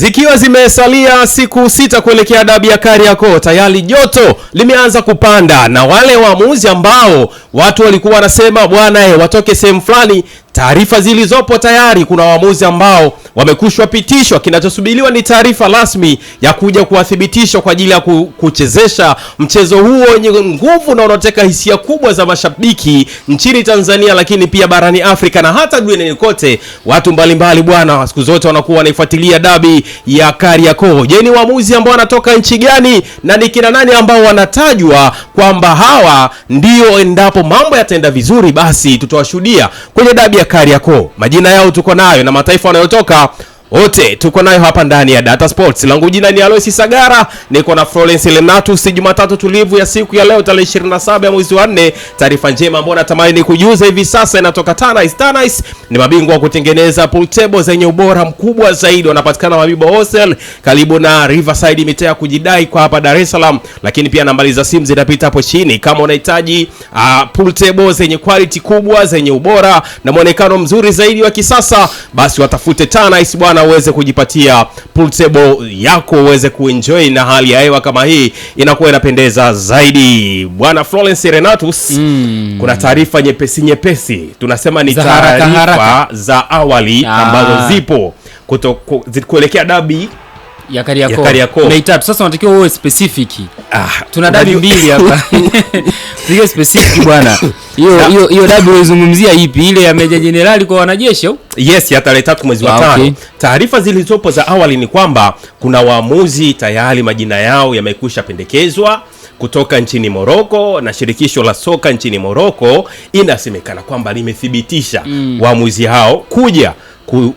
Zikiwa zimesalia siku 6 kuelekea dabi ya Kariakoo, tayari joto limeanza kupanda na wale waamuzi ambao watu walikuwa wanasema bwana watoke sehemu fulani, taarifa zilizopo tayari kuna waamuzi ambao wamekushwa pitishwa. Kinachosubiriwa ni taarifa rasmi ya kuja kuwathibitisha kwa ajili ya kuchezesha mchezo huo wenye nguvu na unaoteka hisia kubwa za mashabiki nchini Tanzania, lakini pia barani Afrika na hata duniani kote. Watu mbalimbali bwana siku zote wanakuwa wanaifuatilia dabi ya Kariakoo. Je, ni waamuzi ambao wanatoka nchi gani na ni kina nani ambao wanatajwa kwamba hawa ndio endapo mambo yataenda vizuri basi tutawashuhudia kwenye dabi ya Kariakoo? Majina yao tuko nayo na mataifa wanayotoka wote tuko nayo hapa ndani ya Data Sports. Langu jina ni Aloisi Sagara, niko na Florence Lenatus. Jumatatu tulivu ya siku ya leo tarehe 27 ya mwezi wa 4. Taarifa njema ambayo natamani kujuza hivi sasa inatoka Tanais. Ni mabingwa wa kutengeneza pool table zenye ubora mkubwa zaidi. Wanapatikana Mabibo Hostel karibu na Riverside mitaa kujidai kwa hapa Dar es Salaam, lakini pia nambari za simu zinapita hapo chini. Kama unahitaji pool table zenye quality kubwa, zenye ubora na muonekano mzuri zaidi wa kisasa, basi watafute Tanais bwana, uweze kujipatia pool table yako, uweze kuenjoy na hali ya hewa kama hii inakuwa inapendeza zaidi. Bwana Florence Renatus, kuna taarifa nyepesi tunasema ni taarifa za awali ambazo zipo kuelekea dabi ya Kariakoo. Na itatu sasa unatakiwa uwe specific. Tuna dabi mbili hapa. Sio specific bwana. Hiyo dabi unazungumzia ipi? Ile ya Meja Jenerali kwa wanajeshi au? Yes, ya tarehe 3 mwezi wa 5. Okay. Taarifa zilizopo za awali ni kwamba kuna waamuzi tayari majina yao yamekwisha pendekezwa kutoka nchini Morocco, na shirikisho la soka nchini Morocco inasemekana kwamba limethibitisha waamuzi hao kuja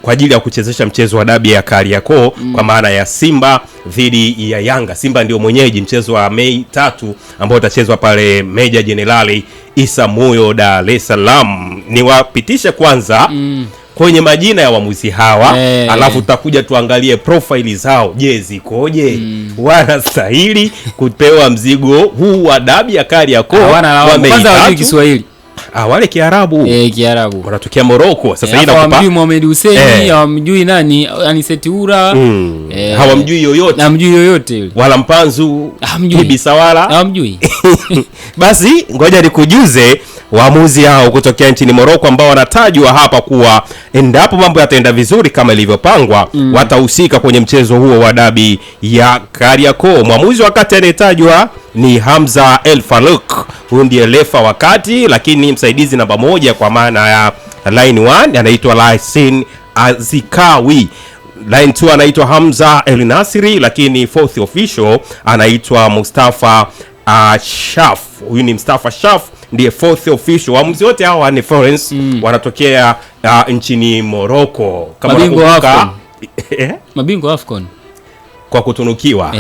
kwa ajili ya kuchezesha mchezo wa dabi ya Kariakoo kwa maana ya Simba dhidi ya Yanga. Simba ndio mwenyeji, mchezo wa Mei 3 ambao utachezwa pale Meja Jenerali Isamuhyo, Dar es Salaam. Niwapitishe kwanza kwenye majina ya waamuzi hawa, alafu tutakuja tuangalie profile zao. Je, zikoje? Wanastahili kupewa mzigo huu wa dabi ya Kariakoo? Kwanza wajui Kiswahili. Wale Kiarabu. Kiarabu. Wanatokea Morocco. Sasa hii hawamjui Mohamed Hussein, hawamjui nani Aniseti Ura. Hawamjui yoyote. Hamjui yoyote. Wala Mpanzu, Bisawala. Hawamjui. Basi ngoja nikujuze waamuzi hao kutokea nchini Morocco ambao wanatajwa hapa kuwa endapo mambo yataenda vizuri kama ilivyopangwa, watahusika kwenye mchezo huo wa dabi ya Kariakoo. Mwamuzi wakati anayetajwa ni Hamza El Farouk. Huyu ndiye refa wakati, lakini msaidizi namba 1 kwa maana ya line 1 anaitwa Laisin Azikawi. Line 2 anaitwa Hamza El Nasiri, lakini fourth official anaitwa Mustafa Shaf. Huyu ni Mustafa Shaf ndiye fourth official. Waamuzi wote hawa ni Florence wanatokea nchini Morocco. Kama mabingwa Afcon kwa kutunukiwa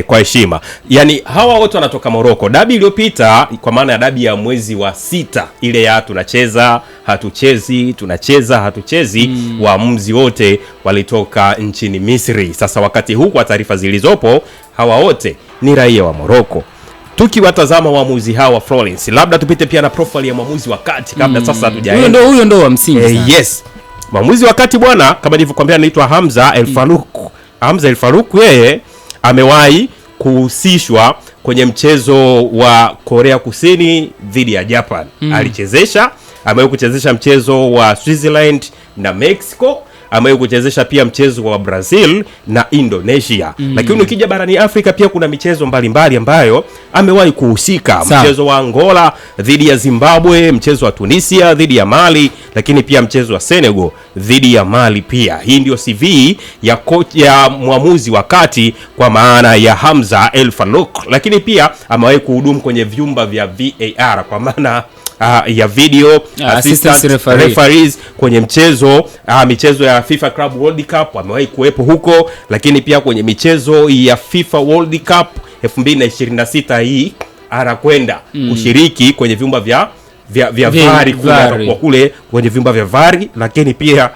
kwa heshima. Yaani hawa wote wanatoka Morocco. Dabi iliyopita kwa maana ya dabi ya mwezi wa 6, ile ya tunacheza hatuchezi, tunacheza hatuchezi, waamuzi wote walitoka nchini Misri. Sasa wakati huu kwa taarifa zilizopo hawa wote ni raia wa Morocco. Tukiwatazama waamuzi hawa Florence, labda tupite pia na profile ya mwamuzi wakati kabla sasa hatujaenda. Huyo ndo wa msingi. Yes. Mwamuzi wakati bwana kama nilivyokuambia anaitwa Hamza El Farouk. Hamza El Farouk yeye amewahi kuhusishwa kwenye mchezo wa Korea Kusini dhidi ya Japan. Alichezesha, amewahi kuchezesha mchezo wa Switzerland na Mexico, amewahi kuchezesha pia mchezo wa Brazil na Indonesia. Lakini ukija barani Afrika pia kuna michezo mbalimbali ambayo amewahi kuhusika. Mchezo wa Angola dhidi ya Zimbabwe, mchezo wa Tunisia dhidi ya Mali, lakini pia mchezo wa Senegal dhidi ya Mali pia. Hii ndio CV ya ya mwamuzi wakati kwa maana ya Hamza El Farouk. Lakini pia amewahi kuhudumu kwenye vyumba vya VAR kwa maana ya video assistant referees kwenye michezo ya FIFA Club World Cup amewahi kuwepo huko, lakini pia kwenye michezo ya FIFA World Cup 2026 hii anakwenda kushiriki kwenye vyumba vya VAR kwa kule kwenye vyumba vya VAR, lakini pia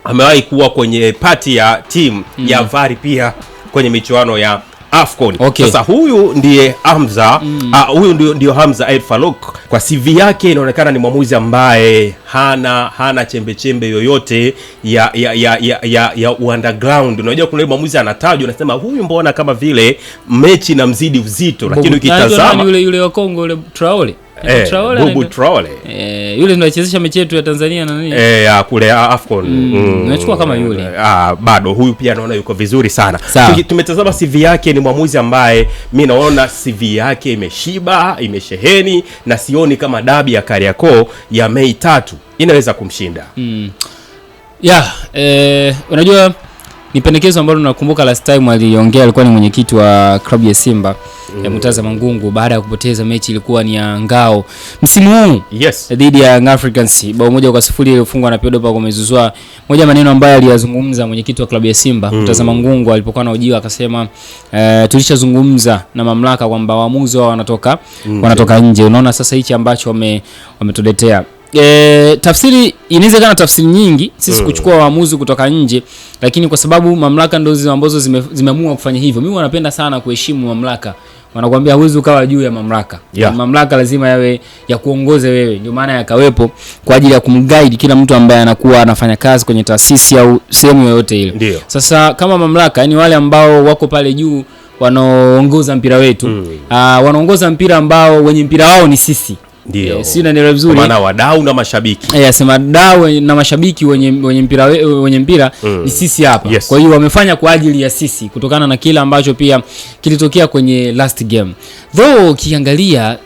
amewahi kuwa kwenye party ya team ya VAR pia kwenye michuano ya AFCON. Sasa huyu ndiye Hamza, huyu ndio Hamza Eid Farouk. Kwa CV yake inaonekana ni mwamuzi ambaye hana chembe yoyote ya underground. Unajua kuna mwamuzi anatajwa unasema huyu mbona kama vile mechi na mzidi uzito, lakini ukitazama yule wa Kongo yule Traore Bobu Traore yule ndo anachezesha mechi yetu ya Tanzania na nini kule AFCON. Unachukua kama yule bado huyu pia naona yuko vizuri sana. Tumetazama CV yake, ni mwamuzi ambaye mimi naona CV yake imeshiba, imesheheni, na sioni kama dabi ya Kariakoo ya Mei 3 inaweza kumshinda. Unajua ni pendekezo ambalo nakumbuka last time aliongea, alikuwa ni mwenyekiti wa klabu ya Simba ya Murtaza Mangungu baada ya kupoteza mechi ilikuwa ni ya ngao msimu huu dhidi ya Young Africans bao 1-0 iliyofungwa na Pedro Pacome-Zouzoua. Moja maneno ambayo aliyazungumza mwenyekiti wa klabu ya Simba Murtaza Mangungu alipokuwa anahojiwa akasema tulishazungumza na mamlaka kwamba waamuzi wao wanatoka nje. Unaona sasa hichi ambacho wametuletea. Tafsiri inawezekana tafsiri nyingi sisi kuchukua waamuzi kutoka nje, lakini kwa sababu mamlaka ndio ambazo zimeamua kufanya hivyo. Mimi wanapenda sana kuheshimu mamlaka. Wanakuambia huwezi ukawa juu ya mamlaka. Mamlaka lazima yawe ya kuongoze wewe. Ndio maana yakawepo kwa ajili ya kumguide kila mtu ambaye anakuwa anafanya kazi kwenye taasisi au sehemu yoyote ile. Sasa kama mamlaka, yani wale ambao wako pale juu wanaongoza mpira wetu, wanaongoza mpira ambao wenye mpira wao ni sisi. Ndio. Si unaelewa vizuri. Maana wadau na mashabiki. Sema wadau na mashabiki wenye mpira ni sisi hapa. Kwa hiyo wamefanya kwa ajili ya sisi kutokana na kile ambacho pia kilitokea kwenye last game. Though kiangalia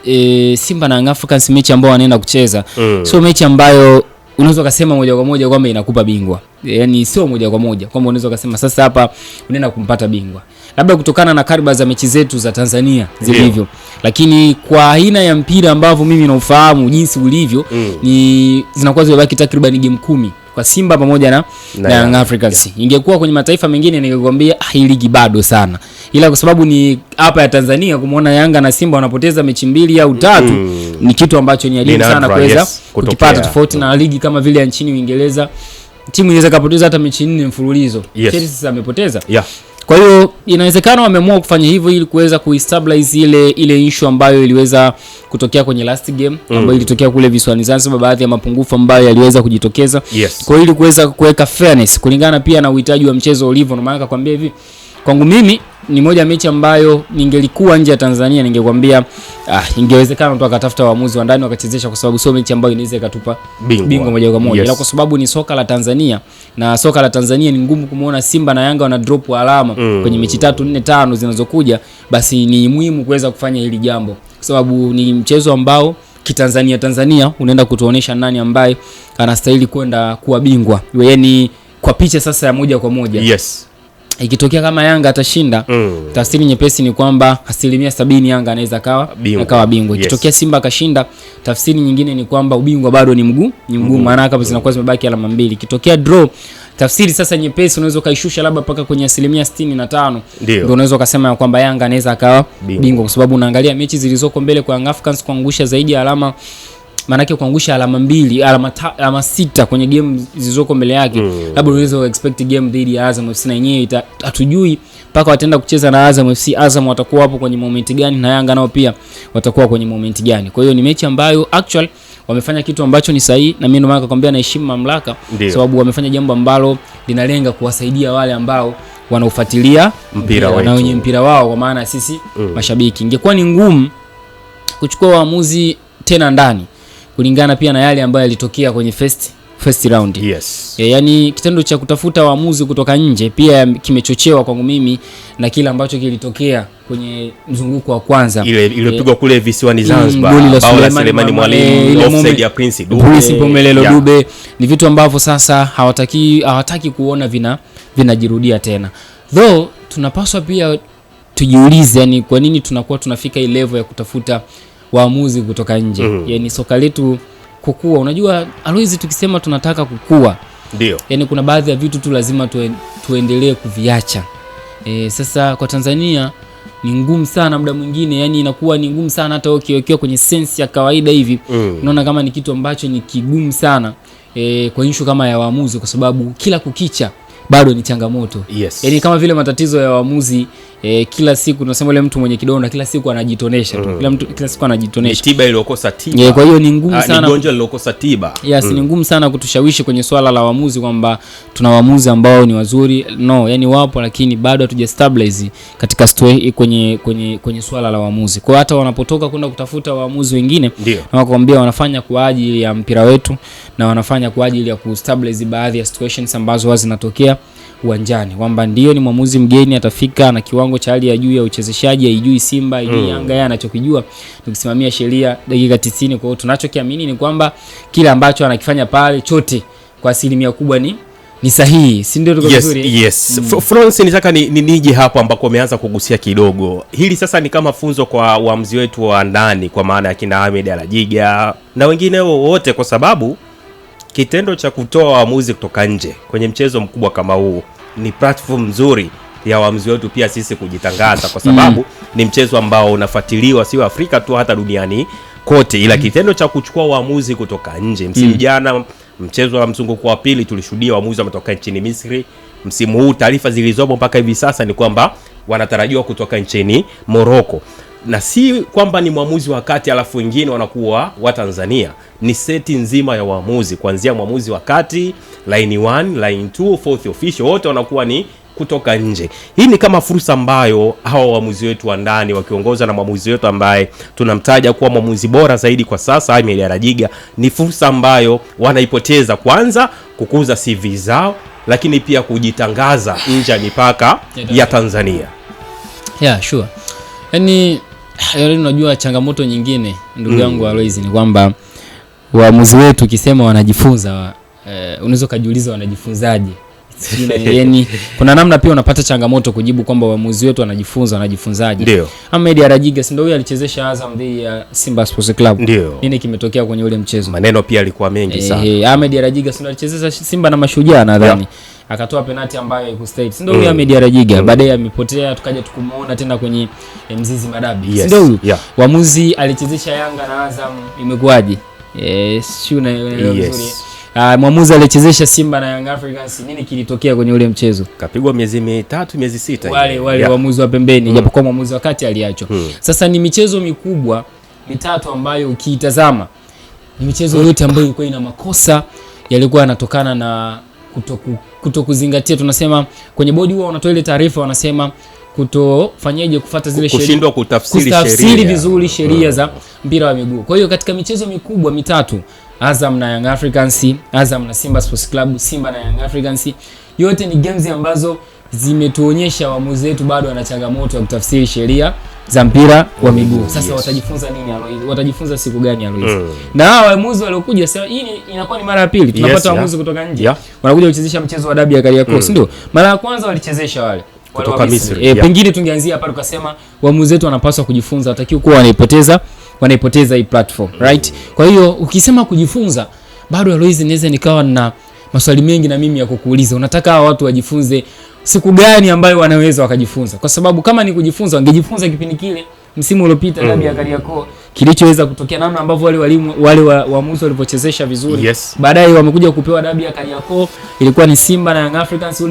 Simba na Young Africans mechi ambao wanaenda kucheza sio mechi ambayo unaweza kusema moja kwa moja kwamba inakupa bingwa. Yaani sio moja kwa moja kwamba unaweza kusema sasa hapa unaenda kumpata bingwa. Labda kutokana na kariba za mechi zetu za Tanzania zilivyo. Lakini kwa aina ya mpira ambavyo mimi naufahamu jinsi ulivyo ni zinakuwa zimebaki takriban game 10 kwa Simba pamoja na Young Africans. Ingekuwa kwenye mataifa mengine ningekwambia hii ligi bado sana. Ila kwa sababu ni hapa ya Tanzania kumuona Yanga na Simba wanapoteza mechi 2 au 3 ni kitu ambacho ni adimu sana kuweza kukipata, tofauti na ligi kama vile ya nchini Uingereza. Timu inaweza kupoteza hata mechi 4 mfululizo. Chelsea amepoteza. Kwa hiyo inawezekana wameamua kufanya hivyo ili kuweza kuestabilize ile issue ambayo iliweza kutokea kwenye last game ambayo ilitokea kule visiwani Zanzibar, baadhi ya mapungufu ambayo yaliweza kujitokeza. Kwa hiyo ili kuweza kuweka fairness kulingana pia na uhitaji wa mchezo ulivyo. Na maana kwambia hivi, kwangu mimi ni moja mechi ambayo ningelikuwa nje ya Tanzania ningekwambia ingewezekana mtu akatafuta waamuzi wa ndani wakachezesha, kwa sababu sio mechi ambayo inaweza ikatupa bingwa moja kwa moja. Ila kwa sababu ni soka la Tanzania na soka la Tanzania ni ngumu kumuona Simba na Yanga wana drop alama kwenye mechi 3 4 5 zinazokuja, basi ni muhimu kuweza kufanya hili jambo kwa sababu ni mchezo ambao Tanzania unaenda kutuonesha nani ambaye anastahili kwenda kuwa bingwa. Yaani kwa picha sasa ya moja kwa moja. Ikitokea kama Yanga atashinda, tafsiri nyepesi ni kwamba 70% Yanga anaweza akawa bingwa. Ikitokea Simba akashinda, tafsiri nyingine ni kwamba ubingwa bado ni mgumu, maana hapa zinakuwa zimebaki alama 2. Ikitokea draw, tafsiri sasa nyepesi unaweza kaishusha labda paka kwenye 65%. Ndio unaweza kusema kwamba Yanga anaweza akawa bingwa, kwa sababu unaangalia mechi zilizoko mbele kwa Young Africans kuangusha zaidi ya alama, manake kuangusha alama 2, alama 6 kwenye game zilizoko mbele yake. Labda unaweza expect game dhidi ya Azam FC, na yenyewe hatujui paka wataenda kucheza na Azam FC. Azam watakuwa hapo kwenye moment gani na Yanga nao pia watakuwa kwenye moment gani? Kwa hiyo ni mechi ambayo actually wamefanya kitu ambacho ni sahihi, na mimi ndio maana nakwambia naheshimu mamlaka, sababu wamefanya jambo ambalo linalenga kuwasaidia wale ambao wanaofuatilia mpira na wenye mpira wao, kwa maana sisi mashabiki. Ingekuwa ni ngumu kuchukua waamuzi tena ndani kulingana pia na yale ambayo yalitokea kwenye first round. Yaani kitendo cha kutafuta waamuzi kutoka nje pia kimechochewa kwangu mimi na kile ambacho kilitokea kwenye mzunguko wa kwanza. Ile iliyopigwa kule visiwani Zanzibar, Paula Selemani Mwalimu, offside ya Prince Dube. Ni vitu ambavyo sasa hawataki kuona vinajirudia tena. Though tunapaswa pia tujiulize, yani kwa nini tunakuwa tunafika ile level ya kutafuta waamuzi kutoka nje. Yaani soka letu kukua, unajua always tukisema tunataka kukua, ndio yani kuna baadhi ya vitu tu lazima tuendelee kuviacha. Sasa kwa Tanzania ni ngumu sana muda mwingine, yani inakuwa ni ngumu sana hata ukiwekea kwenye sense ya kawaida hivi. Unaona kama ni kitu ambacho ni kigumu sana kwa issue kama ya waamuzi, kwa sababu kila kukicha bado ni changamoto. Yes. Yaani kama vile matatizo ya waamuzi kila siku tunasema yule mtu mwenye kidonda kila siku anajitonesha tu. Kila siku anajitonesha. Tiba iliyokosa tiba. Kwa hiyo ni ngumu sana. Ni gonjwa lilokosa tiba. Yes, ni ngumu sana kutushawishi kwenye swala la waamuzi kwamba tuna waamuzi ambao ni wazuri. No, yani wapo lakini bado hatuja stabilize katika kwenye swala la waamuzi. Kwa hata wanapotoka kwenda kutafuta waamuzi wengine na wakwambia wanafanya kwa ajili ya mpira wetu na wanafanya kwa ajili ya kustabilize baadhi ya situations ambazo wazi zinatokea uwanjani. Kwamba ndio ni mwamuzi mgeni atafika na kiwango cha hali ya juu ya uchezeshaji, haijui Simba, haijui Yanga, yeye anachokijua ni kusimamia sheria dakika 90. Kwa hiyo tunachokiamini ni kwamba kile ambacho anakifanya pale chote kwa asilimia kubwa ni sahihi. Si ndio tuko vizuri? Yes. France nitaka nije hapo ambako umeanza kugusia kidogo. Hili sasa ni kama funzo kwa waamuzi wetu wa ndani kwa maana ya kina Ahmed Alajiga na wengine wote, kwa sababu kitendo cha kutoa waamuzi kutoka nje kwenye mchezo mkubwa kama huu ni platform nzuri ya waamuzi wetu pia sisi kujitangaza, kwa sababu ni mchezo ambao unafuatiliwa sio Afrika tu, hata duniani kote. Ila kitendo cha kuchukua waamuzi kutoka nje, msimu jana mchezo wa mzunguko wa pili tulishuhudia waamuzi wametoka nchini Misri. Msimu huu taarifa zilizopo mpaka hivi sasa ni kwamba wanatarajiwa kutoka nchini Morocco, na si kwamba ni mwamuzi wa kati alafu wengine wanakuwa wa Tanzania. Ni seti nzima ya waamuzi kuanzia mwamuzi wa kati, line 1, line 2, fourth official, wote wanakuwa ni kutoka nje. Hii ni kama fursa ambayo hawa waamuzi wetu wa ndani wakiongozwa na mwamuzi wetu ambaye tunamtaja kuwa mwamuzi bora zaidi kwa sasa, Ahmed Alajiga, ni fursa ambayo wanaipoteza, kwanza kukuza CV zao, lakini pia kujitangaza nje ya mipaka ya Tanzania. Yeah, sure. Yaani unajua changamoto nyingine ndugu yangu Alois ni kwamba waamuzi wetu kisema wanajifunza, unaweza kujiuliza wanajifunzaje? Yaani kuna namna pia unapata changamoto kujibu kwamba waamuzi wetu wanajifunzaje. Ndio. Ahmed Alajiga ndio huyo alichezesha Azam dhidi ya Simba Sports Club. Ndio. Nini kimetokea kwenye ule mchezo? Maneno pia alikuwa mengi sana. Ahmed Alajiga ndio alichezesha Simba na Mashujaa nadhani. Akatoa penalty ambayo haikustahili. Ndio huyo Ahmed Alajiga. Baadaye amepotea, tukaja tukumuona tena kwenye Mzizi Madabi. Ndio huyo. Waamuzi alichezesha Yanga na Azam, imekuwaje? Sio naelewa vizuri. Mwamuzi alichezesha Simba na Young Africans, nini kilitokea kwenye ule mchezo? Kapigwa miezi 3, miezi 6. Wale waamuzi wa pembeni, japokuwa mwamuzi wa kati aliachwa. Sasa ni michezo mikubwa mitatu ambayo ukiitazama ni michezo yote ambayo ilikuwa ina makosa yalikuwa yanatokana na kutokuzingatia. Tunasema kwenye bodi huwa wanatoa ile taarifa, wanasema kutofanyaje kufuata zile sheria, kushindwa kutafsiri vizuri sheria za mpira wa miguu. Kwa hiyo katika michezo mikubwa mitatu, Azam na Young Africans, Azam na Simba Sports Club, Simba na Young Africans, yote ni games ambazo zimetuonyesha waamuzi wetu bado wana changamoto ya kutafsiri sheria za mpira wa miguu. Sasa watajifunza nini Alois? Watajifunza siku gani Alois? Na hao waamuzi waliokuja sasa, hii inakuwa ni mara ya pili tunapata waamuzi kutoka nje. Wanakuja kuchezesha mchezo wa dabi ya Kariakoo, si ndio? Mara ya kwanza walichezesha wale kutoka Misri. Pengine tungeanzia hapa tukasema waamuzi wetu wanapaswa kujifunza, watakiwa kuwa wanaipoteza hii platform, right? Kwa hiyo ukisema kujifunza, bado Alois inaweza nikawa na maswali mengi na mimi ya kukuuliza. Unataka hawa watu wajifunze siku gani ambayo wanaweza wakajifunza? Kwa sababu kama ni kujifunza, wangejifunza kipindi kile msimu uliopita dabi ya Kariakoo, kilichoweza kutokea, namna ambavyo wale waamuzi walipochezesha vizuri. Baadaye wamekuja kupewa dabi ya Kariakoo, ilikuwa ni Simba na Young Africans,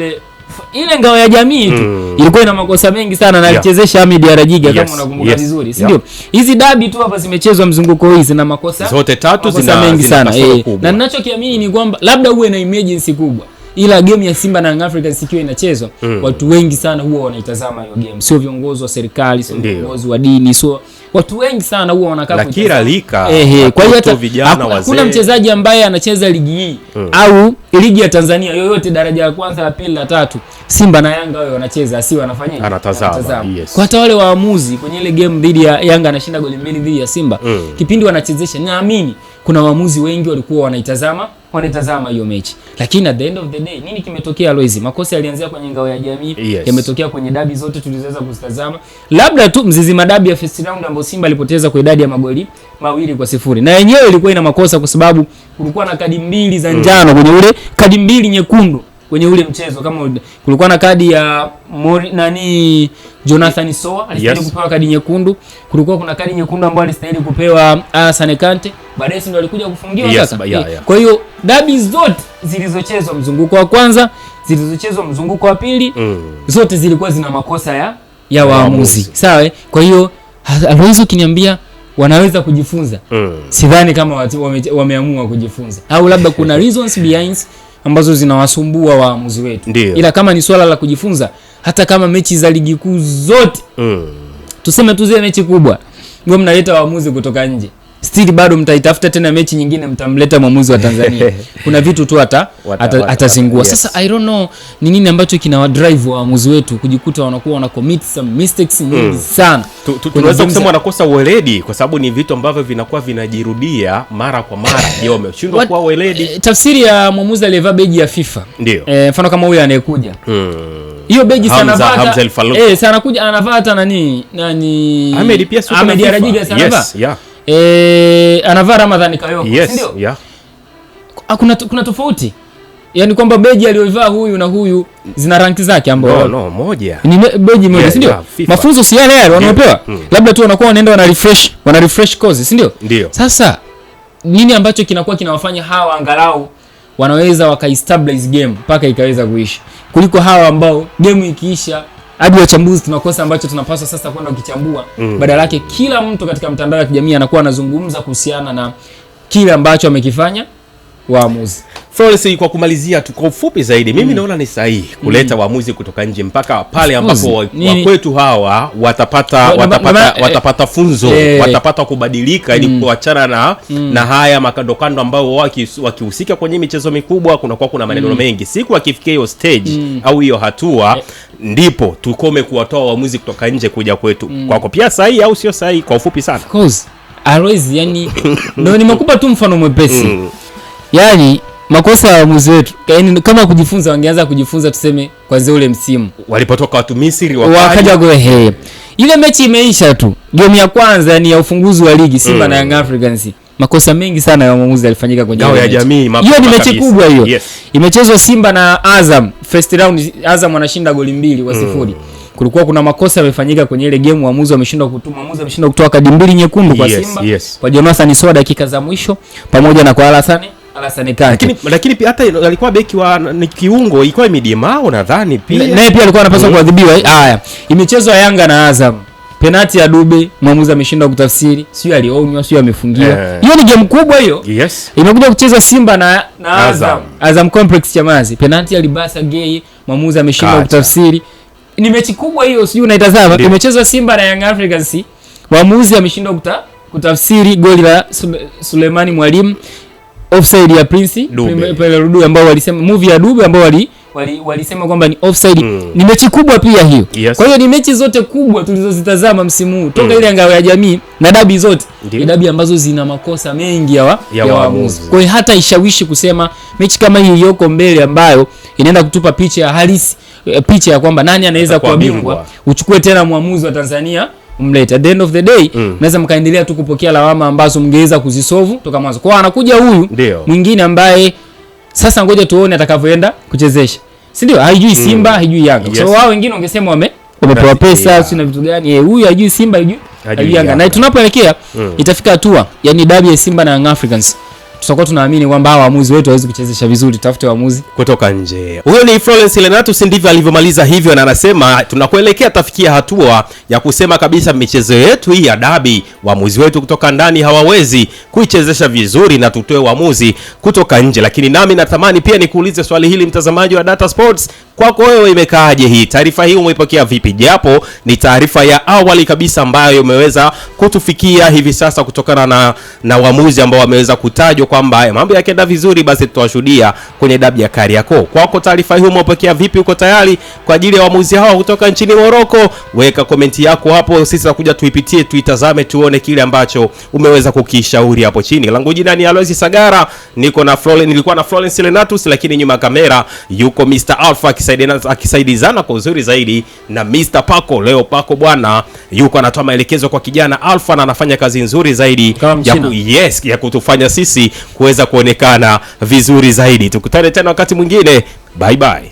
ile ngao ya jamii tu ilikuwa ina makosa mengi sana na alichezesha Ahmed Alajiga kama unakumbuka vizuri, si ndio? Hizi dabi tu hapa zimechezwa mzunguko hizi na makosa zote tatu zina mengi sana. Na ninachokiamini ni kwamba labda uwe na emergency kubwa, ila game ya Simba na Young Africans ikiwa inachezwa, watu wengi sana huwa wanaitazama hiyo game. Sio viongozi wa serikali, sio viongozi wa dini, sio watu wengi sana huwa wanakaa kila lika. Kwa hiyo hata vijana wazee, kuna mchezaji ambaye anacheza ligi hii au ligi ya Tanzania yoyote, daraja la kwanza, la pili, la tatu, Simba na Yanga wao wanacheza, si wanafanya anatazama. Kwa hata wale waamuzi kwenye ile game dhidi ya Yanga anashinda goli 2 dhidi ya Simba, kipindi wanachezesha, naamini kuna waamuzi wengi walikuwa wanaitazama hiyo mechi. Lakini at the end of the day nini kimetokea Alois? Makosa yalianzia kwenye ngao ya jamii, yametokea kwenye dabi zote tulizoweza kuzitazama. Labda tu Mzizi Madabi ya first round ambapo Simba alipoteza kwa idadi ya magoli 2-0. Na yenyewe ilikuwa ina makosa kwa sababu kulikuwa na kadi 2 za njano kwenye ule, kadi 2 nyekundu kwenye ule mchezo. Kama kulikuwa na kadi ya Jonathan Soa alistahili kupewa kadi nyekundu, kulikuwa kuna kadi nyekundu ambayo alistahili kupewa Hassan Kante, baadaye ndio alikuja kufungiwa sasa. Kwa hiyo dabi zote zilizochezwa mzunguko wa kwanza, zilizochezwa mzunguko wa pili zote zilikuwa zina makosa ya waamuzi. Sawa? Kwa hiyo Alois ukiniambia wanaweza kujifunza, sidhani kama wameamua kujifunza, au labda kuna reasons behind ambazo zinawasumbua waamuzi wetu. Ila kama ni swala la kujifunza, hata kama mechi za ligi kuu zote tuseme tu zile mechi kubwa ndio mnaleta waamuzi kutoka nje, still bado mtaitafuta tena mechi nyingine mtamleta mwamuzi wa Tanzania. Kuna vitu tu atazingua. Yes. Sasa I don't know ni nini ambacho kinawa drive waamuzi wetu kujikuta wanakuwa wana commit some mistakes nyingi sana. Tunaweza kusema wanakosa weledi kwa sababu ni vitu ambavyo vinakuwa vinajirudia mara kwa mara. Ndio wameshindwa kuwa weledi. Tafsiri ya mwamuzi aliyevaa beji ya FIFA. Mfano kama huyu anayekuja. Hiyo beji sana vata sana kuja anavaa hata nani Ahmed pia sio Ahmed Arajiga sana vaa. Yes, yeah. Anavaa Ramadhani Kayoko, yes, ndio? Yeah. Kuna tofauti. Yaani kwamba beji aliyovaa huyu na huyu zina ranki zake ambapo moja. Ni beji moja, si ndio? Yeah, mafunzo si yale wanaopewa. Labda tu wanakuwa wanaenda wana refresh course, si ndio? Ndio. Sasa nini ambacho kinakuwa kinawafanya hawa angalau wanaweza wakaestablish game mpaka ikaweza kuisha, kuliko hawa ambao game ikiisha hadi wachambuzi tunakosa ambacho tunapaswa sasa kwenda kukichambua. Badala yake kila mtu katika mtandao wa kijamii anakuwa anazungumza kuhusiana na kile ambacho amekifanya waamuzi. Florence, kwa kumalizia tu kwa ufupi zaidi, mimi naona ni sahihi kuleta waamuzi kutoka nje mpaka pale ambapo wakwetu hawa watapata funzo, watapata kubadilika ili kuachana na haya makandokando ambao wakihusika kwenye michezo mikubwa kuna maneno mengi. Siku akifikia hiyo stage au hiyo hatua ndipo tukome kuwatoa waamuzi kutoka nje kuja kwetu. Kwako pia sahihi au sio sahihi kwa ufupi sana? Of course. Always, yani ndio nimekupa tu mfano mwepesi. Yani makosa ya waamuzi wetu, yani kama kujifunza wangeanza kujifunza tuseme kwanza ule msimu walipotoka watu Misri wakaja ile mechi imeisha tu game ya kwanza, yani ya ufunguzi wa ligi Simba na Young Africans, makosa mengi sana ya waamuzi yalifanyika kwenye ngao ya jamii. Hiyo ni mechi kubwa hiyo. Yes. Imechezwa Simba na Azam, first round Azam wanashinda goli 2-0. Kulikuwa kuna makosa yamefanyika kwenye ile game, waamuzi wameshindwa kutoa kadi mbili nyekundu kwa Simba. Kwa Jonathan Soa dakika za mwisho pamoja na kwa Alassane Kante. Lakini pia hata alikuwa beki wa kiungo ilikuwa Midimao nadhani pia. Naye pia alikuwa anapaswa kuadhibiwa. Haya, imechezwa Yanga na Azam. Penalty ya Dube, mwamuzi ameshindwa kutafsiri. Sio alionywa, sio amefungiwa. Hiyo ni game kubwa hiyo. Yes. Imekuja kucheza Simba na Azam Complex Chamazi. Penalty alibasa Gay, mwamuzi ameshindwa kutafsiri. Ni mechi kubwa hiyo, sijui unaitazama. Imechezwa Simba na Young Africans. Mwamuzi ameshindwa kutafsiri goli la Sulemani Mwalimu, offside ya Prince pale Rudu ambao walisema movie ya Dube ambao walisema kwamba ni offside. Ni mechi kubwa pia hiyo. Yes. Kwa hiyo ni mechi zote kubwa tulizozitazama msimu huu toka ile ngao ya jamii na dabi zote. Ni dabi ambazo zina makosa mengi ya waamuzi. Kwa hiyo hata ishawishi kusema mechi kama hii iliyoko mbele ambayo inaenda kutupa picha ya halisi, picha ya kwamba nani anaweza kuwa bingwa, uchukue tena mwamuzi wa Tanzania umlete. At the end of the day naweza mkaendelea tu kupokea lawama ambazo mngeweza kuzisolve toka mwanzo. Kwa anakuja huyu mwingine ambaye sasa ngoja tuone atakavyoenda kuchezesha, si ndio? Haijui Simba, haijui Yanga. Yes. So wao wengine wangesema wamepewa pesa si na vitu gani, huyu haijui Simba, haijui Yanga. Na tunapoelekea itafika hatua yani dabi ya Simba na Young Africans, tutakuwa tunaamini kwamba hawa waamuzi wetu hawezi kuchezesha vizuri, tafute waamuzi kutoka nje. Huyo ni Florence Lenatus, ndivyo alivyomaliza hivyo, na anasema tunakuelekea tafikia hatua ya kusema kabisa michezo yetu hii ya dabi waamuzi wetu kutoka ndani hawawezi kuichezesha vizuri na tutoe waamuzi kutoka nje. Lakini nami natamani pia nikuulize swali hili, mtazamaji wa Data Sports, kwako wewe imekaaje hii taarifa hii, umeipokea vipi? Japo ni taarifa ya awali kabisa ambayo umeweza kutufikia hivi sasa kutokana na waamuzi ambao wameweza kutajwa kwamba mambo yakienda vizuri basi tutawashuhudia kwenye dabi ya Kariakoo. Kwako taarifa hii umepokea vipi? Uko tayari kwa ajili ya waamuzi hao kutoka nchini Morocco? Weka komenti yako hapo, sisi tutakuja tuipitie, tuitazame, tuone kile ambacho umeweza kukishauri hapo chini. Langu jina ni Alois Sagara, nilikuwa na Florence Lenatus, lakini nyuma kamera yuko Mr. Alpha akisaidizana kwa uzuri zaidi na Mr. Paco. Leo Paco bwana yuko anatoa maelekezo kwa kijana Alpha na anafanya kazi nzuri zaidi ya kutufanya sisi kuweza kuonekana vizuri zaidi. Tukutane tena wakati mwingine. Bye bye.